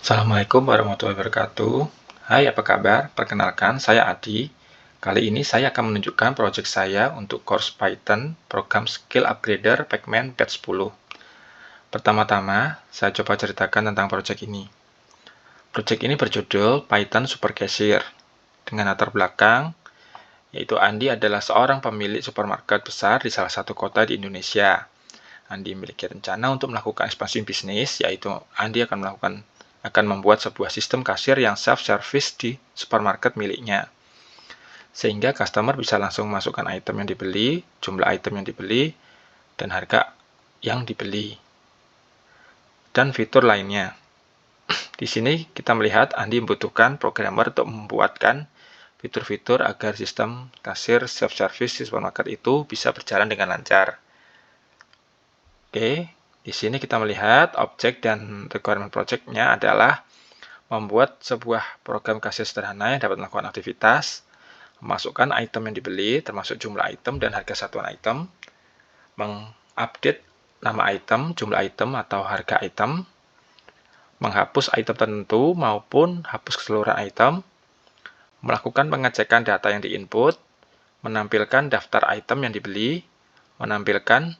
Assalamualaikum warahmatullahi wabarakatuh. Hai, apa kabar? Perkenalkan, saya Adi. Kali ini saya akan menunjukkan proyek saya untuk course Python program Skill Upgrader Pacman Batch 10. Pertama-tama, saya coba ceritakan tentang proyek ini. Proyek ini berjudul Python Super Cashier. Dengan latar belakang, yaitu Andi adalah seorang pemilik supermarket besar di salah satu kota di Indonesia. Andi memiliki rencana untuk melakukan ekspansi bisnis, yaitu Andi akan membuat sebuah sistem kasir yang self-service di supermarket miliknya. Sehingga customer bisa langsung masukkan item yang dibeli, jumlah item yang dibeli, dan harga yang dibeli. Dan fitur lainnya. Di sini kita melihat Andi membutuhkan programmer untuk membuatkan fitur-fitur agar sistem kasir self-service di supermarket itu bisa berjalan dengan lancar. Oke, di sini kita melihat objek dan requirement project-nya adalah membuat sebuah program kasir sederhana yang dapat melakukan aktivitas, memasukkan item yang dibeli, termasuk jumlah item dan harga satuan item, mengupdate nama item, jumlah item atau harga item, menghapus item tertentu maupun hapus keseluruhan item, melakukan pengecekan data yang diinput, menampilkan daftar item yang dibeli, menampilkan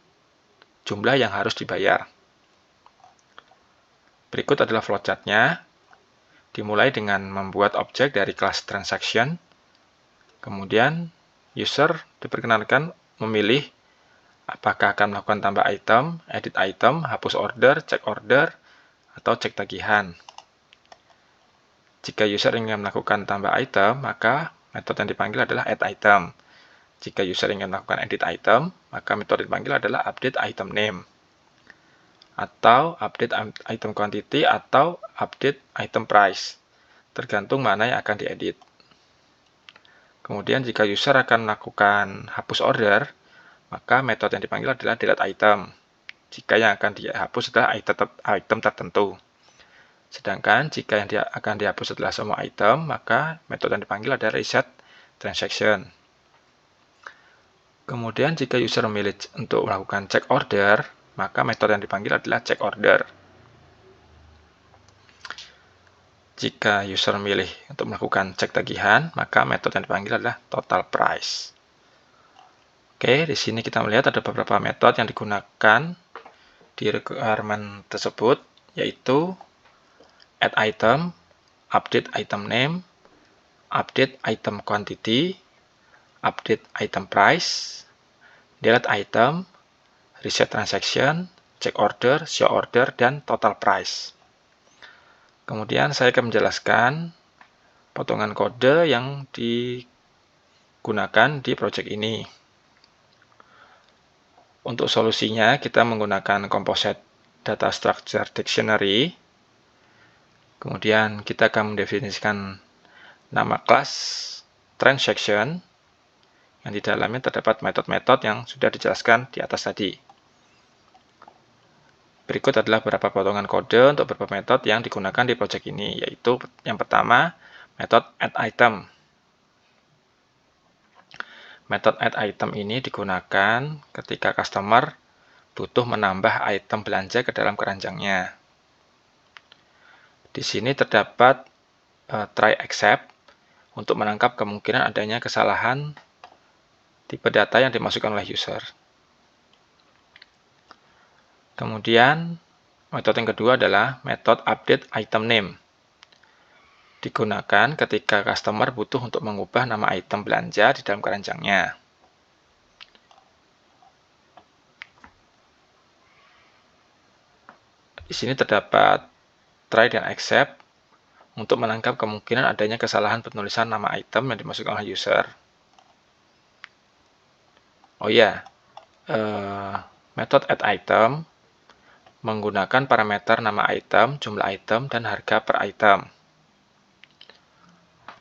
jumlah yang harus dibayar. Berikut adalah flowchart-nya. Dimulai dengan membuat objek dari kelas transaction. Kemudian, user diperkenankan memilih apakah akan melakukan tambah item, edit item, hapus order, cek order, atau cek tagihan. Jika user ingin melakukan tambah item, maka metode yang dipanggil adalah add item. Jika user ingin melakukan edit item, maka metode yang dipanggil adalah update item name. Atau update item quantity atau update item price. Tergantung mana yang akan diedit. Kemudian jika user akan melakukan hapus order, maka metode yang dipanggil adalah delete item. Jika yang akan dihapus adalah item tertentu. Sedangkan jika yang akan dihapus adalah semua item, maka metode yang dipanggil adalah reset transaction. Kemudian jika user memilih untuk melakukan check order, maka metode yang dipanggil adalah check order. Jika user memilih untuk melakukan cek tagihan, maka metode yang dipanggil adalah total price. Oke, di sini kita melihat ada beberapa metode yang digunakan di requirement tersebut, yaitu add item, update item name, update item quantity, update item price, delete item, reset transaction, check order, show order, dan total price. Kemudian saya akan menjelaskan potongan kode yang digunakan di project ini. Untuk solusinya, kita menggunakan Composite Data Structure Dictionary. Kemudian kita akan mendefinisikan nama kelas transaction yang di dalamnya terdapat metode-metode yang sudah dijelaskan di atas tadi. Berikut adalah beberapa potongan kode untuk beberapa metode yang digunakan di project ini, yaitu yang pertama, metode add item. Metode add item ini digunakan ketika customer butuh menambah item belanja ke dalam keranjangnya. Di sini terdapat try except untuk menangkap kemungkinan adanya kesalahan tipe data yang dimasukkan oleh user. Kemudian, metode yang kedua adalah metode update item name. Digunakan ketika customer butuh untuk mengubah nama item belanja di dalam keranjangnya. Di sini terdapat try dan except untuk menangkap kemungkinan adanya kesalahan penulisan nama item yang dimasukkan oleh user. Oh ya, metode add item menggunakan parameter nama item, jumlah item, dan harga per item.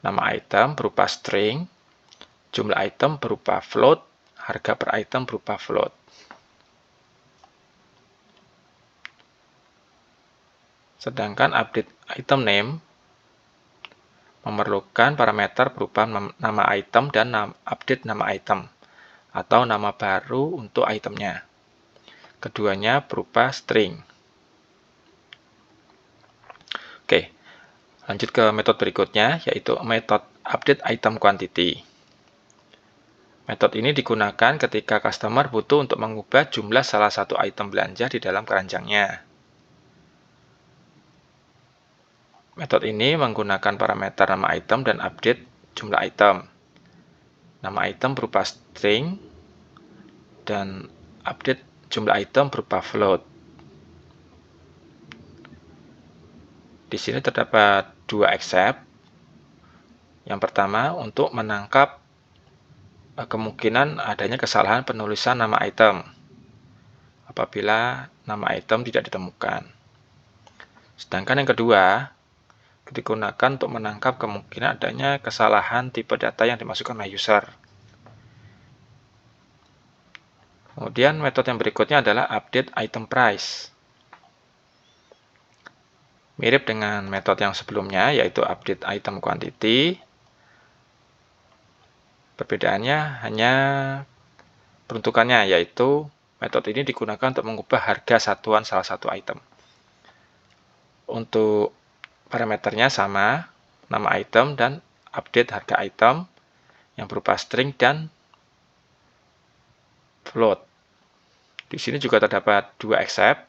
Nama item berupa string, jumlah item berupa float, harga per item berupa float. Sedangkan update item name memerlukan parameter berupa nama item dan update nama item, atau nama baru untuk itemnya. Keduanya berupa string. Oke, lanjut ke metode berikutnya, yaitu metode update item quantity. Metode ini digunakan ketika customer butuh untuk mengubah jumlah salah satu item belanja di dalam keranjangnya. Metode ini menggunakan parameter nama item dan update jumlah item. Nama item berupa string dan update jumlah item berupa float. Di sini terdapat dua except. Yang pertama, untuk menangkap kemungkinan adanya kesalahan penulisan nama item apabila nama item tidak ditemukan. Sedangkan yang kedua, digunakan untuk menangkap kemungkinan adanya kesalahan tipe data yang dimasukkan oleh user. Kemudian metode yang berikutnya adalah update item price. Mirip dengan metode yang sebelumnya, yaitu update item quantity. Perbedaannya hanya peruntukannya, yaitu metode ini digunakan untuk mengubah harga satuan salah satu item. Untuk parameternya sama, nama item dan update harga item yang berupa string dan float. Di sini juga terdapat dua except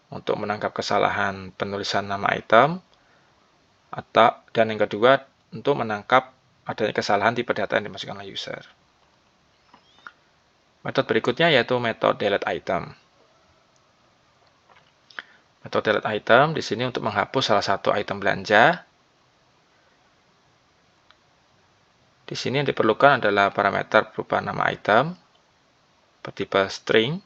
untuk menangkap kesalahan penulisan nama item, dan yang kedua untuk menangkap adanya kesalahan tipe data yang dimasukkan oleh user. Metode berikutnya yaitu metode delete item. Metode delete item di sini untuk menghapus salah satu item belanja. Di sini yang diperlukan adalah parameter berupa nama item bertipe string.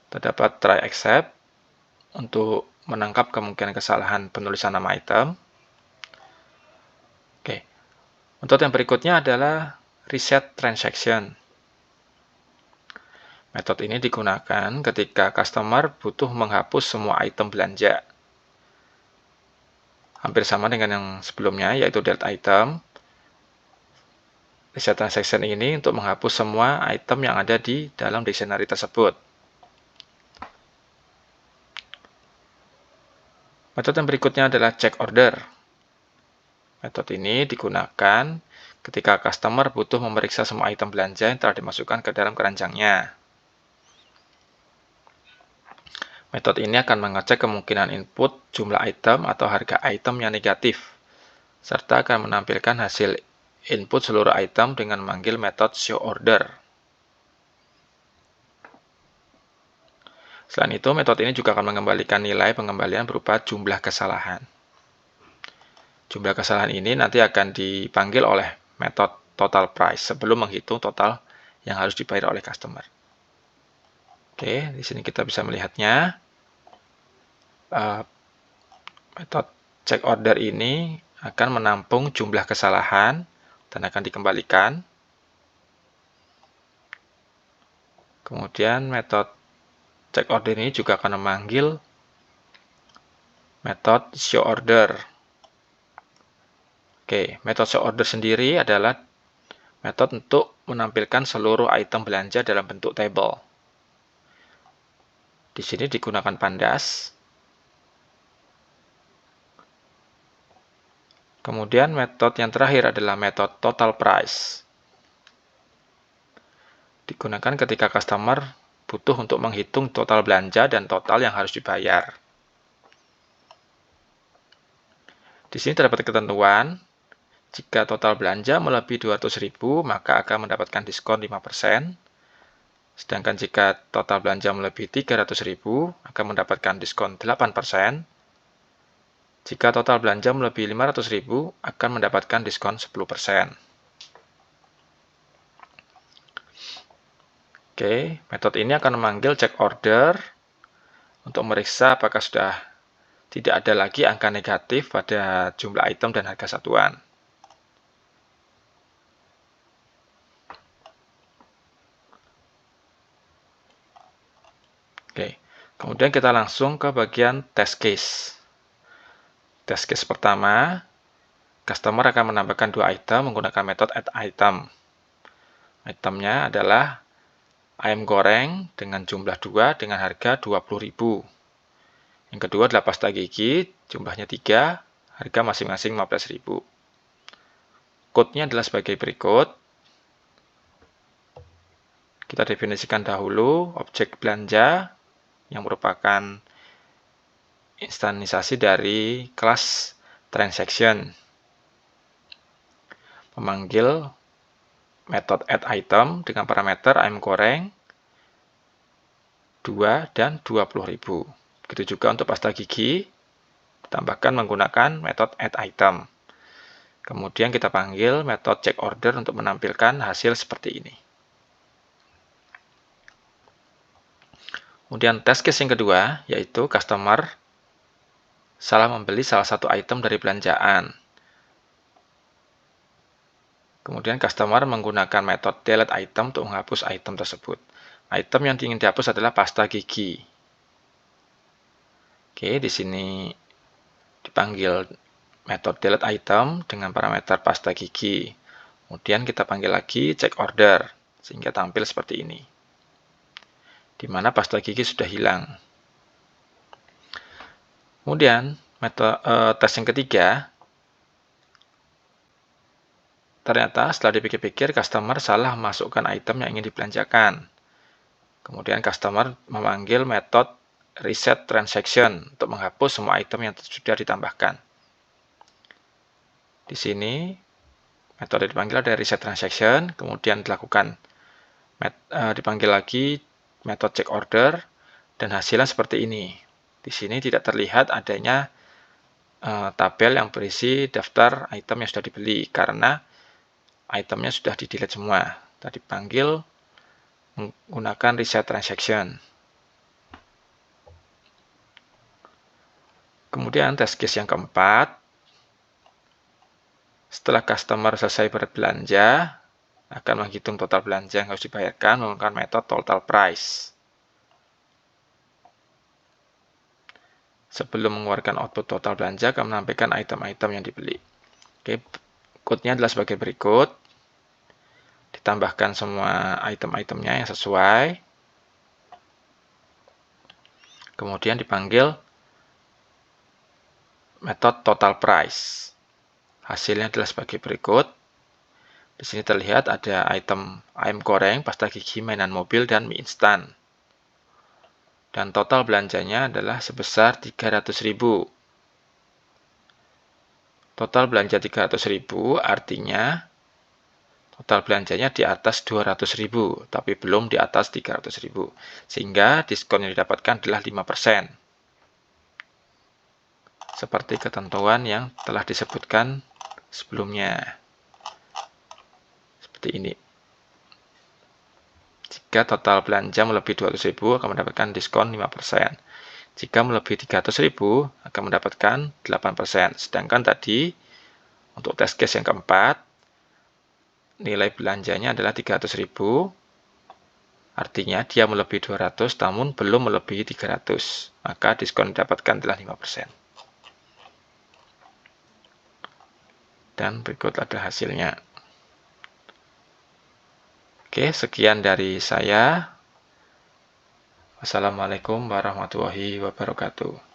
Terdapat try except untuk menangkap kemungkinan kesalahan penulisan nama item. Oke. Metode yang berikutnya adalah reset transaction. Metode ini digunakan ketika customer butuh menghapus semua item belanja. Hampir sama dengan yang sebelumnya, yaitu delete item. Reset transaction ini untuk menghapus semua item yang ada di dalam dictionary tersebut. Metode yang berikutnya adalah check order. Metode ini digunakan ketika customer butuh memeriksa semua item belanja yang telah dimasukkan ke dalam keranjangnya. Metode ini akan mengecek kemungkinan input jumlah item atau harga item yang negatif, serta akan menampilkan hasil input seluruh item dengan memanggil metode showOrder. Selain itu, metode ini juga akan mengembalikan nilai pengembalian berupa jumlah kesalahan. Jumlah kesalahan ini nanti akan dipanggil oleh metode total price sebelum menghitung total yang harus dibayar oleh customer. Oke, di sini kita bisa melihatnya. Metode check order ini akan menampung jumlah kesalahan dan akan dikembalikan. Kemudian metode check order ini juga akan memanggil metode show order. Oke, metode show order sendiri adalah metode untuk menampilkan seluruh item belanja dalam bentuk table. Di sini digunakan pandas. Kemudian metode yang terakhir adalah metode total price. Digunakan ketika customer butuh untuk menghitung total belanja dan total yang harus dibayar. Di sini terdapat ketentuan, jika total belanja melebihi 200.000 maka akan mendapatkan diskon 5%. Sedangkan jika total belanja melebihi 300.000 akan mendapatkan diskon 8%. Jika total belanja melebihi 500.000 akan mendapatkan diskon 10%. Oke, metode ini akan memanggil check order untuk meriksa apakah sudah tidak ada lagi angka negatif pada jumlah item dan harga satuan. Oke, kemudian kita langsung ke bagian test case. Test case pertama, customer akan menambahkan dua item menggunakan metode add item. Itemnya adalah ayam goreng dengan jumlah 2 dengan harga 20.000. Yang kedua adalah pasta gigi, jumlahnya 3, harga masing-masing 15.000. Code-nya adalah sebagai berikut. Kita definisikan dahulu objek belanja yang merupakan instansasi dari kelas transaction. Memanggil metode add item dengan parameter ayam goreng 2 dan 20.000. Begitu juga untuk pasta gigi, ditambahkan menggunakan metode add item. Kemudian kita panggil metode check order untuk menampilkan hasil seperti ini. Kemudian test case yang kedua, yaitu customer salah membeli salah satu item dari belanjaan. Kemudian customer menggunakan metode delete item untuk menghapus item tersebut. Item yang ingin dihapus adalah pasta gigi. Oke, di sini dipanggil metode delete item dengan parameter pasta gigi. Kemudian kita panggil lagi check order, sehingga tampil seperti ini, di mana pasta gigi sudah hilang. Kemudian metode tes yang ketiga, ternyata setelah dipikir-pikir customer salah memasukkan item yang ingin dibelanjakan. Kemudian customer memanggil metode reset transaction untuk menghapus semua item yang sudah ditambahkan. Di sini metode dipanggil ada reset transaction, kemudian dipanggil lagi metode check order, dan hasilnya seperti ini. Di sini tidak terlihat adanya tabel yang berisi daftar item yang sudah dibeli karena itemnya sudah di-delete semua. Tadi panggil menggunakan reset transaction. Kemudian test case yang keempat, setelah customer selesai berbelanja, akan menghitung total belanja yang harus dibayarkan menggunakan metode total price. Sebelum mengeluarkan output total belanja, akan menampilkan item-item yang dibeli. Oke, code-nya adalah sebagai berikut. Ditambahkan semua item-itemnya yang sesuai. Kemudian dipanggil metode total price. Hasilnya adalah sebagai berikut. Di sini terlihat ada item ayam goreng, pasta gigi, mainan mobil, dan mie instan. Dan total belanjanya adalah sebesar 300.000. Total belanja 300.000 artinya total belanjanya di atas 200.000, tapi belum di atas 300.000. Sehingga diskon yang didapatkan adalah 5%. Seperti ketentuan yang telah disebutkan sebelumnya. Seperti ini. Jika total belanja melebihi 200.000 akan mendapatkan diskon 5%. Jika melebihi 300.000 akan mendapatkan 8%. Sedangkan tadi untuk test case yang keempat, nilai belanjanya adalah 300.000. Artinya dia melebihi 200 namun belum melebihi 300. Maka diskon didapatkan adalah 5%. Dan berikut adalah hasilnya. Oke, sekian dari saya. Wassalamualaikum warahmatullahi wabarakatuh.